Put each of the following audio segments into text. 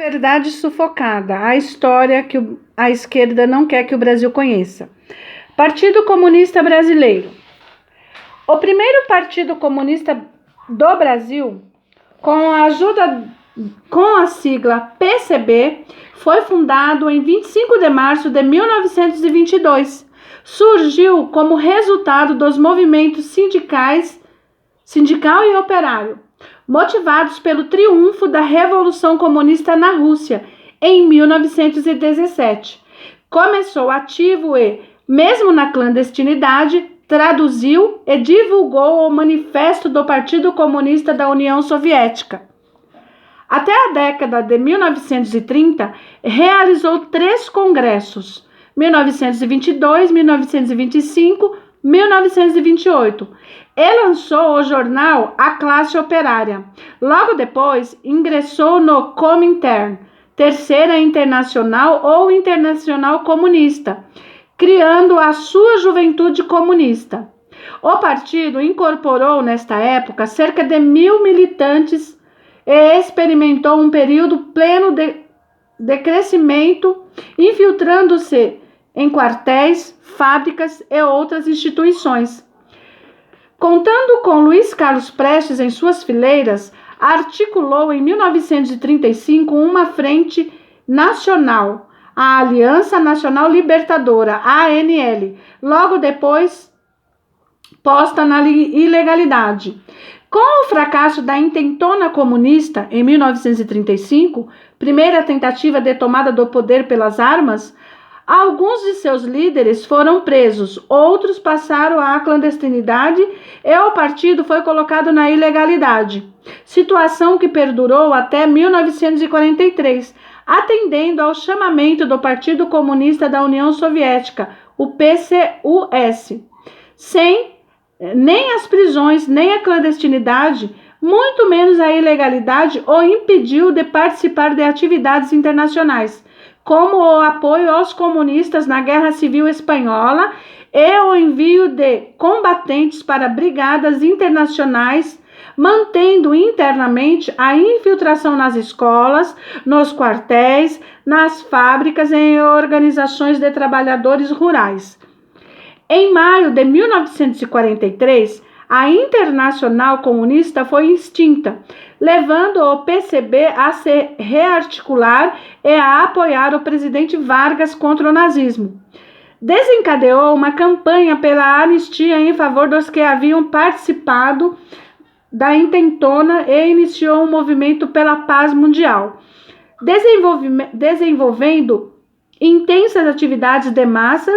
Verdade sufocada, a história que a esquerda não quer que o Brasil conheça. Partido Comunista Brasileiro. O primeiro Partido Comunista do Brasil, com a sigla PCB, foi fundado em 25 de março de 1922. Surgiu como resultado dos movimentos sindical e operário, motivados pelo triunfo da Revolução Comunista na Rússia em 1917. Começou ativo e, mesmo na clandestinidade, traduziu e divulgou o Manifesto do Partido Comunista da União Soviética. Até a década de 1930, realizou 3 congressos, 1922, 1925, 1928, e lançou o jornal A Classe Operária. Logo depois, ingressou no Comintern, Terceira Internacional ou Internacional Comunista, criando a sua Juventude Comunista. O partido incorporou, nesta época, cerca de 1.000 militantes e experimentou um período pleno de crescimento, infiltrando-se em quartéis, fábricas e outras instituições. Contando com Luiz Carlos Prestes em suas fileiras, articulou em 1935 uma frente nacional, a Aliança Nacional Libertadora, ANL, logo depois posta na ilegalidade. Com o fracasso da intentona comunista em 1935, primeira tentativa de tomada do poder pelas armas, alguns de seus líderes foram presos, outros passaram à clandestinidade e o partido foi colocado na ilegalidade, situação que perdurou até 1943, atendendo ao chamamento do Partido Comunista da União Soviética, o PCUS. Nem as prisões, nem a clandestinidade, muito menos a ilegalidade, o impediu de participar de atividades internacionais, como o apoio aos comunistas na Guerra Civil Espanhola e o envio de combatentes para brigadas internacionais, mantendo internamente a infiltração nas escolas, nos quartéis, nas fábricas e em organizações de trabalhadores rurais. Em maio de 1943, a Internacional Comunista foi extinta, levando o PCB a se rearticular e a apoiar o presidente Vargas contra o nazismo. Desencadeou uma campanha pela anistia em favor dos que haviam participado da intentona e iniciou um movimento pela paz mundial, desenvolvendo intensas atividades de massa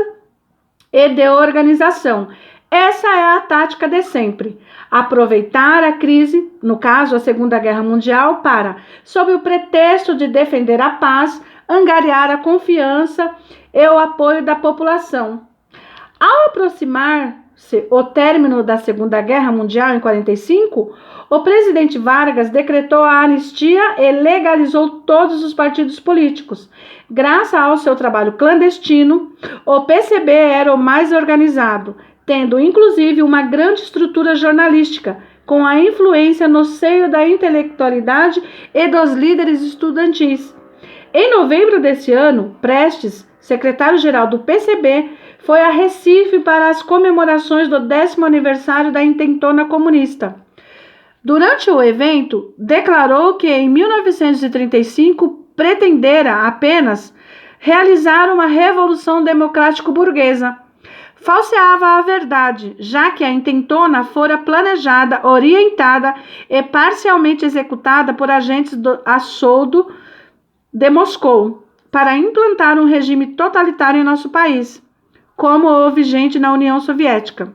e de organização. Essa é a tática de sempre: aproveitar a crise, no caso a Segunda Guerra Mundial, para, sob o pretexto de defender a paz, angariar a confiança e o apoio da população. Ao aproximar-se o término da Segunda Guerra Mundial em 1945, o presidente Vargas decretou a anistia e legalizou todos os partidos políticos. Graças ao seu trabalho clandestino, o PCB era o mais organizado, tendo inclusive uma grande estrutura jornalística, com a influência no seio da intelectualidade e dos líderes estudantis. Em novembro desse ano, Prestes, secretário-geral do PCB, foi a Recife para as comemorações do 10º aniversário da intentona comunista. Durante o evento, declarou que em 1935 pretendera apenas realizar uma revolução democrático-burguesa. Falseava a verdade, já que a intentona fora planejada, orientada e parcialmente executada por agentes a soldo de Moscou para implantar um regime totalitário em nosso país, como o vigente na União Soviética.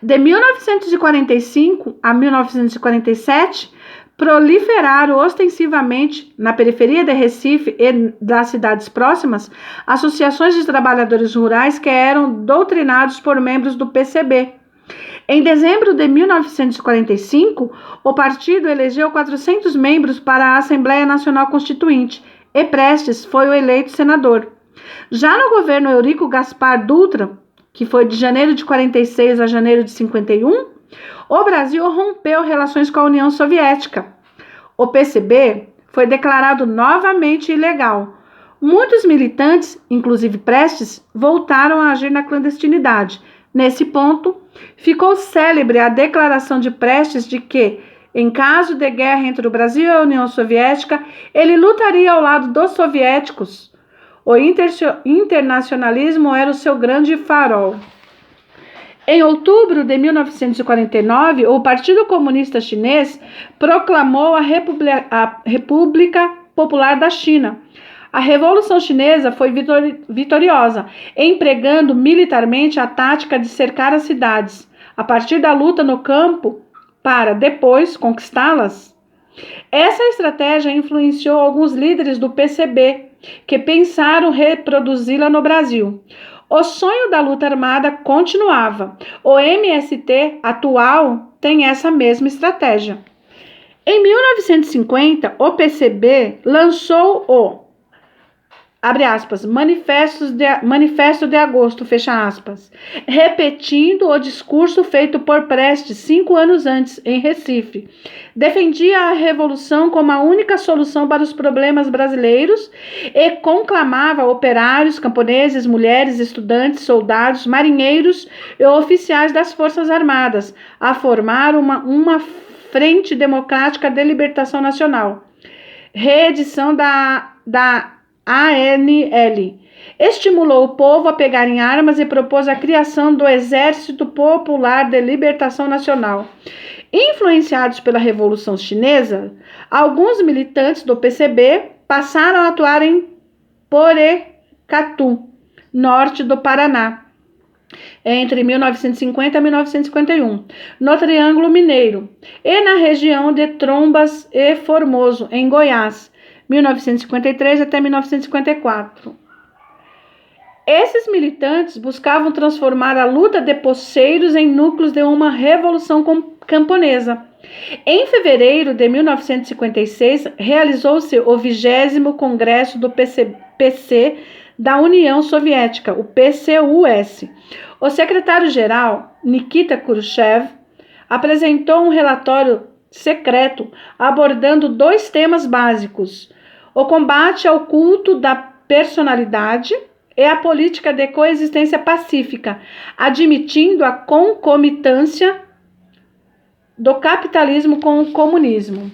De 1945 a 1947, proliferaram ostensivamente, na periferia de Recife e das cidades próximas, associações de trabalhadores rurais que eram doutrinados por membros do PCB. Em dezembro de 1945, o partido elegeu 400 membros para a Assembleia Nacional Constituinte e Prestes foi o eleito senador. Já no governo Eurico Gaspar Dutra, que foi de janeiro de 46 a janeiro de 51, o Brasil rompeu relações com a União Soviética. O PCB foi declarado novamente ilegal. Muitos militantes, inclusive Prestes, voltaram a agir na clandestinidade. Nesse ponto, ficou célebre a declaração de Prestes de que, em caso de guerra entre o Brasil e a União Soviética, ele lutaria ao lado dos soviéticos. O internacionalismo era o seu grande farol. Em outubro de 1949, o Partido Comunista Chinês proclamou a República Popular da China. A Revolução Chinesa foi vitoriosa, empregando militarmente a tática de cercar as cidades, a partir da luta no campo, para depois conquistá-las. Essa estratégia influenciou alguns líderes do PCB, que pensaram reproduzi-la no Brasil. O sonho da luta armada continuava. O MST atual tem essa mesma estratégia. Em 1950, o PCB lançou o abre aspas, Manifesto de Agosto, fecha aspas, repetindo o discurso feito por Prestes 5 anos antes, em Recife. Defendia a revolução como a única solução para os problemas brasileiros e conclamava operários, camponeses, mulheres, estudantes, soldados, marinheiros e oficiais das Forças Armadas a formar uma Frente Democrática de Libertação Nacional. Reedição da ANL. Estimulou o povo a pegar em armas e propôs a criação do Exército Popular de Libertação Nacional. Influenciados pela Revolução Chinesa, alguns militantes do PCB passaram a atuar em Porecatu, norte do Paraná, entre 1950 e 1951, no Triângulo Mineiro, e na região de Trombas e Formoso, em Goiás, 1953 até 1954. Esses militantes buscavam transformar a luta de poceiros em núcleos de uma revolução camponesa. Em fevereiro de 1956, realizou-se o 20º Congresso do PC da União Soviética, o PCUS. O secretário-geral, Nikita Khrushchev, apresentou um relatório secreto abordando 2 temas básicos: o combate ao culto da personalidade e a política de coexistência pacífica, admitindo a concomitância do capitalismo com o comunismo.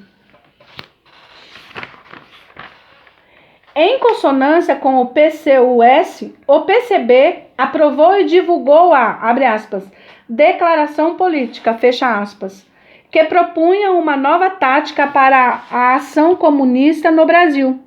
Em consonância com o PCUS, o PCB aprovou e divulgou a, abre aspas, declaração política, fecha aspas, que propunha uma nova tática para a ação comunista no Brasil,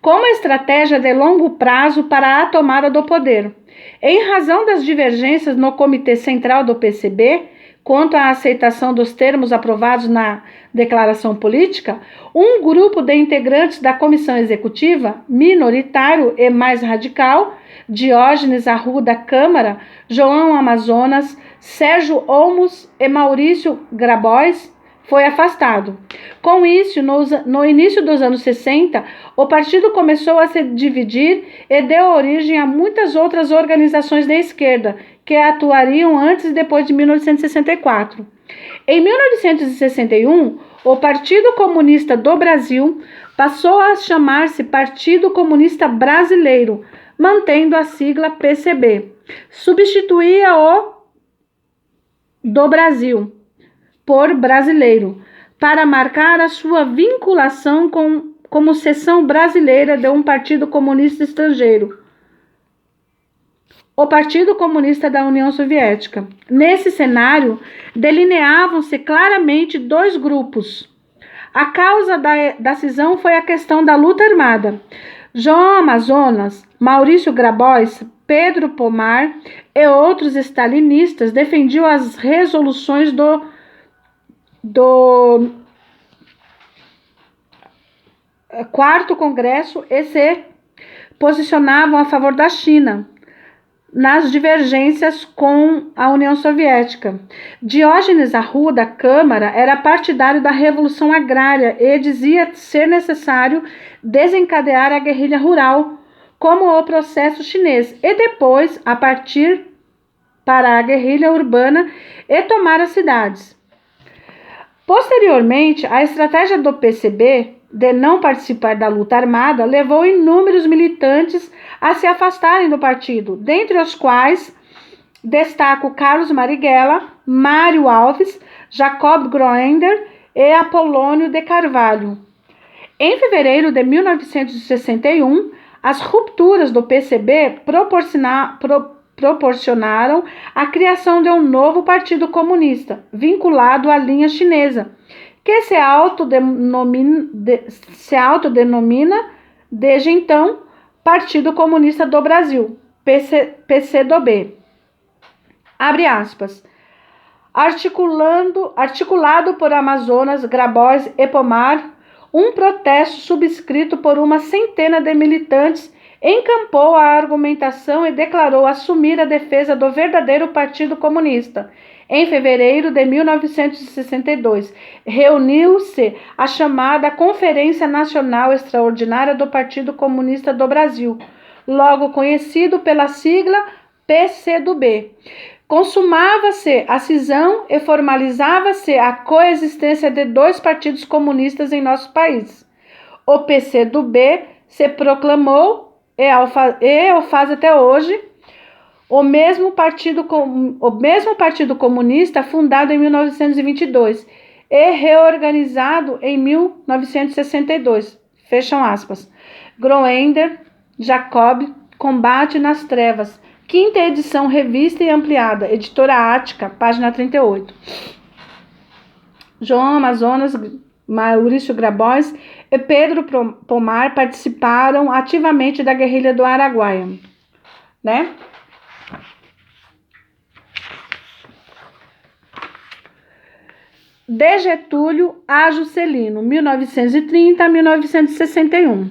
como estratégia de longo prazo para a tomada do poder. Em razão das divergências no Comitê Central do PCB, quanto à aceitação dos termos aprovados na declaração política, um grupo de integrantes da comissão executiva, minoritário e mais radical, Diógenes Arruda Câmara, João Amazonas, Sérgio Olmos e Maurício Grabois, foi afastado. Com isso, no início dos anos 60, o partido começou a se dividir e deu origem a muitas outras organizações de esquerda, que atuariam antes e depois de 1964. Em 1961, o Partido Comunista do Brasil passou a chamar-se Partido Comunista Brasileiro, mantendo a sigla PCB. Substituía o do Brasil por brasileiro, para marcar a sua vinculação como seção brasileira de um partido comunista estrangeiro, o Partido Comunista da União Soviética. Nesse cenário, delineavam-se claramente 2 grupos. A causa da cisão foi a questão da luta armada. João Amazonas, Maurício Grabois, Pedro Pomar e outros stalinistas defendiam as resoluções do 4º Congresso e se posicionavam a favor da China nas divergências com a União Soviética. Diógenes Arruda Câmara era partidário da Revolução Agrária e dizia ser necessário desencadear a guerrilha rural, como o processo chinês, e depois a partir para a guerrilha urbana e tomar as cidades. Posteriormente, a estratégia do PCB de não participar da luta armada levou inúmeros militantes a se afastarem do partido, dentre os quais destaco Carlos Marighella, Mário Alves, Jacob Groender e Apolônio de Carvalho. Em fevereiro de 1961, as rupturas do PCB proporcionaram a criação de um novo partido comunista, vinculado à linha chinesa, que se autodenomina desde então Partido Comunista do Brasil, PCdoB. Abre aspas. Articulado por Amazonas, Grabois e Pomar, um protesto subscrito por uma centena de militantes encampou a argumentação e declarou assumir a defesa do verdadeiro Partido Comunista. Em fevereiro de 1962, reuniu-se a chamada Conferência Nacional Extraordinária do Partido Comunista do Brasil, logo conhecido pela sigla PCdoB. Consumava-se a cisão e formalizava-se a coexistência de dois partidos comunistas em nosso país. O PCdoB se proclamou, e o faz até hoje, o mesmo partido comunista fundado em 1922 e reorganizado em 1962. Fecham aspas. Groender, Jacob, Combate nas Trevas. Quinta edição revista e ampliada. Editora Ática, página 38. João Amazonas, Maurício Grabois e Pedro Pomar participaram ativamente da guerrilha do Araguaia, né? De Getúlio a Juscelino, 1930 a 1961.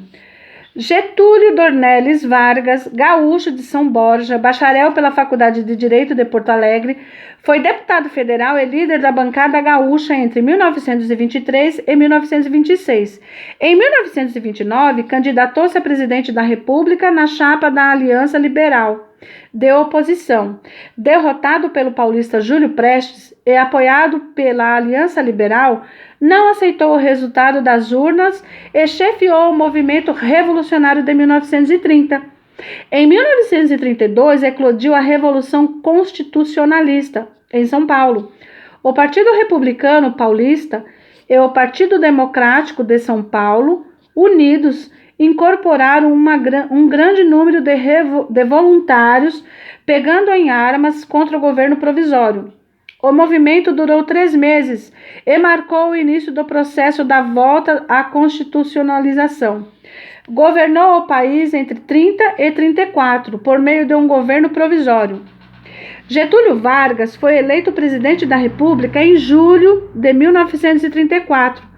Getúlio Dornelles Vargas, gaúcho de São Borja, bacharel pela Faculdade de Direito de Porto Alegre, foi deputado federal e líder da bancada gaúcha entre 1923 e 1926. Em 1929, candidatou-se a presidente da República na chapa da Aliança Liberal de oposição. Derrotado pelo paulista Júlio Prestes e apoiado pela Aliança Liberal, não aceitou o resultado das urnas e chefiou o movimento revolucionário de 1930. Em 1932, eclodiu a Revolução Constitucionalista, em São Paulo. O Partido Republicano Paulista e o Partido Democrático de São Paulo, unidos, incorporaram um grande número de voluntários pegando em armas contra o governo provisório. O movimento durou 3 meses e marcou o início do processo da volta à constitucionalização. Governou o país entre 30 e 34, por meio de um governo provisório. Getúlio Vargas foi eleito presidente da República em julho de 1934.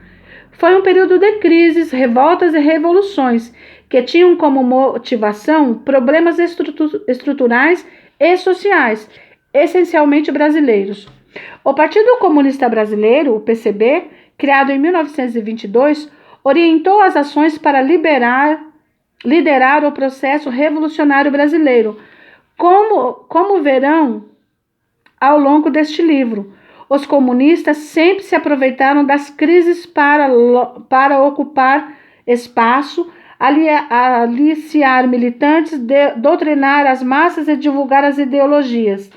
Foi um período de crises, revoltas e revoluções, que tinham como motivação problemas estruturais e sociais, essencialmente brasileiros. O Partido Comunista Brasileiro, o PCB, criado em 1922, orientou as ações para liderar o processo revolucionário brasileiro, como verão ao longo deste livro. Os comunistas sempre se aproveitaram das crises para ocupar espaço, aliciar militantes, doutrinar as massas e divulgar as ideologias.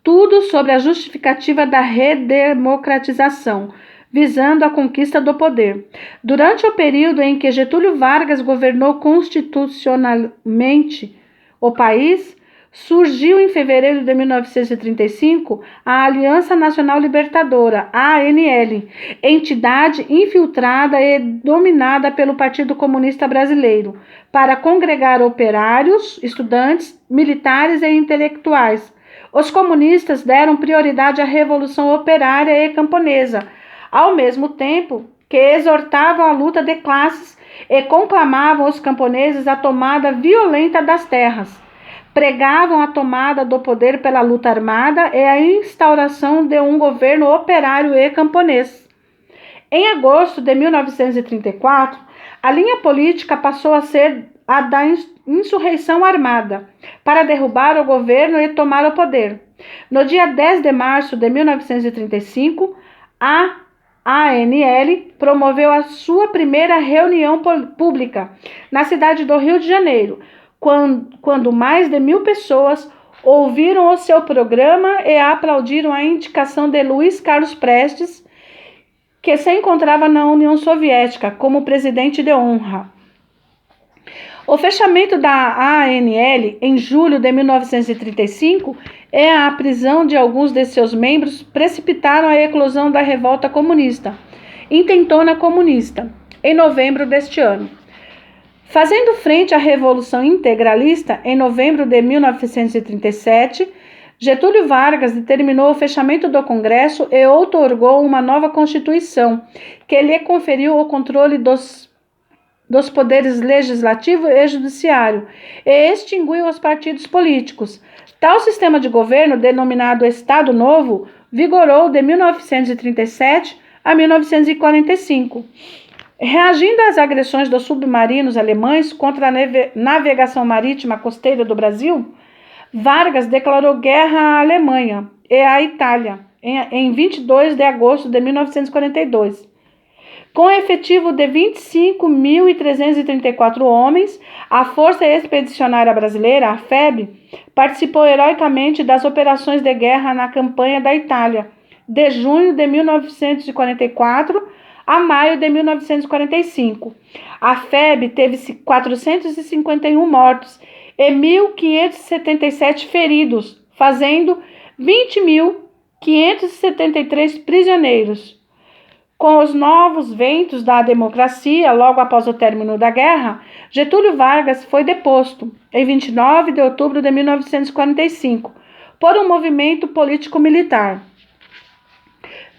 Tudo sob a justificativa da redemocratização, visando a conquista do poder. Durante o período em que Getúlio Vargas governou constitucionalmente o país, surgiu em fevereiro de 1935 a Aliança Nacional Libertadora, ANL, entidade infiltrada e dominada pelo Partido Comunista Brasileiro, para congregar operários, estudantes, militares e intelectuais. Os comunistas deram prioridade à Revolução Operária e Camponesa, ao mesmo tempo que exortavam a luta de classes e conclamavam os camponeses à tomada violenta das terras. Pregavam a tomada do poder pela luta armada e a instauração de um governo operário e camponês. Em agosto de 1934, a linha política passou a ser a da insurreição armada, para derrubar o governo e tomar o poder. No dia 10 de março de 1935, a ANL promoveu a sua primeira reunião pública na cidade do Rio de Janeiro, quando mais de 1.000 pessoas ouviram o seu programa e aplaudiram a indicação de Luiz Carlos Prestes, que se encontrava na União Soviética, como presidente de honra. O fechamento da ANL em julho de 1935 e a prisão de alguns de seus membros precipitaram a eclosão da revolta comunista, intentona comunista, em novembro deste ano. Fazendo frente à Revolução Integralista, em novembro de 1937, Getúlio Vargas determinou o fechamento do Congresso e outorgou uma nova Constituição, que lhe conferiu o controle dos poderes legislativo e judiciário, e extinguiu os partidos políticos. Tal sistema de governo, denominado Estado Novo, vigorou de 1937 a 1945. Reagindo às agressões dos submarinos alemães contra a navegação marítima costeira do Brasil, Vargas declarou guerra à Alemanha e à Itália em 22 de agosto de 1942. Com efetivo de 25.334 homens, a Força Expedicionária Brasileira, a FEB, participou heroicamente das operações de guerra na campanha da Itália, de junho de 1944 a maio de 1945. A FEB teve 451 mortos e 1.577 feridos, fazendo 20.573 prisioneiros. Com os novos ventos da democracia, logo após o término da guerra, Getúlio Vargas foi deposto, em 29 de outubro de 1945, por um movimento político-militar.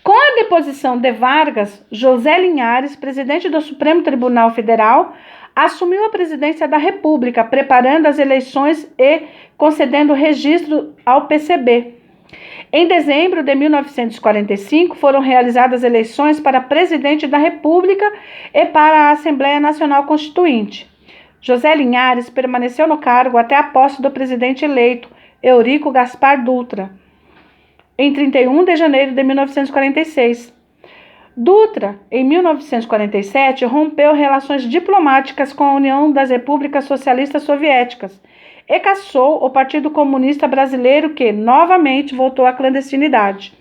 Com a deposição de Vargas, José Linhares, presidente do Supremo Tribunal Federal, assumiu a presidência da República, preparando as eleições e concedendo registro ao PCB. Em dezembro de 1945, foram realizadas eleições para presidente da República e para a Assembleia Nacional Constituinte. José Linhares permaneceu no cargo até a posse do presidente eleito, Eurico Gaspar Dutra, em 31 de janeiro de 1946. Dutra, em 1947, rompeu relações diplomáticas com a União das Repúblicas Socialistas Soviéticas e caçou o Partido Comunista Brasileiro, que, novamente, voltou à clandestinidade.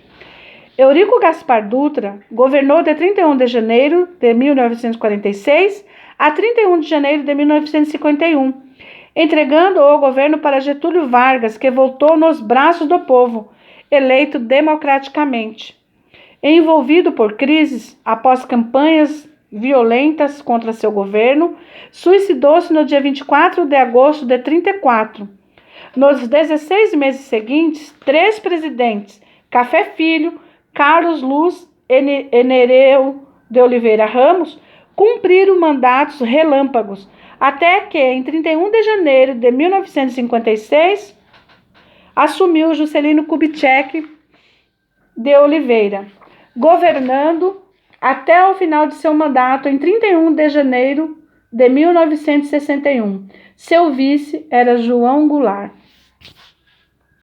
Eurico Gaspar Dutra governou de 31 de janeiro de 1946 a 31 de janeiro de 1951, entregando o governo para Getúlio Vargas, que voltou nos braços do povo, eleito democraticamente. Envolvido por crises, após campanhas violentas contra seu governo, suicidou-se no dia 24 de agosto de 1934. Nos 16 meses seguintes, 3 presidentes, Café Filho, Carlos Luz e Nereu de Oliveira Ramos, cumpriram mandatos relâmpagos, até que, em 31 de janeiro de 1956, assumiu Juscelino Kubitschek de Oliveira, governando até o final de seu mandato em 31 de janeiro de 1961. Seu vice era João Goulart.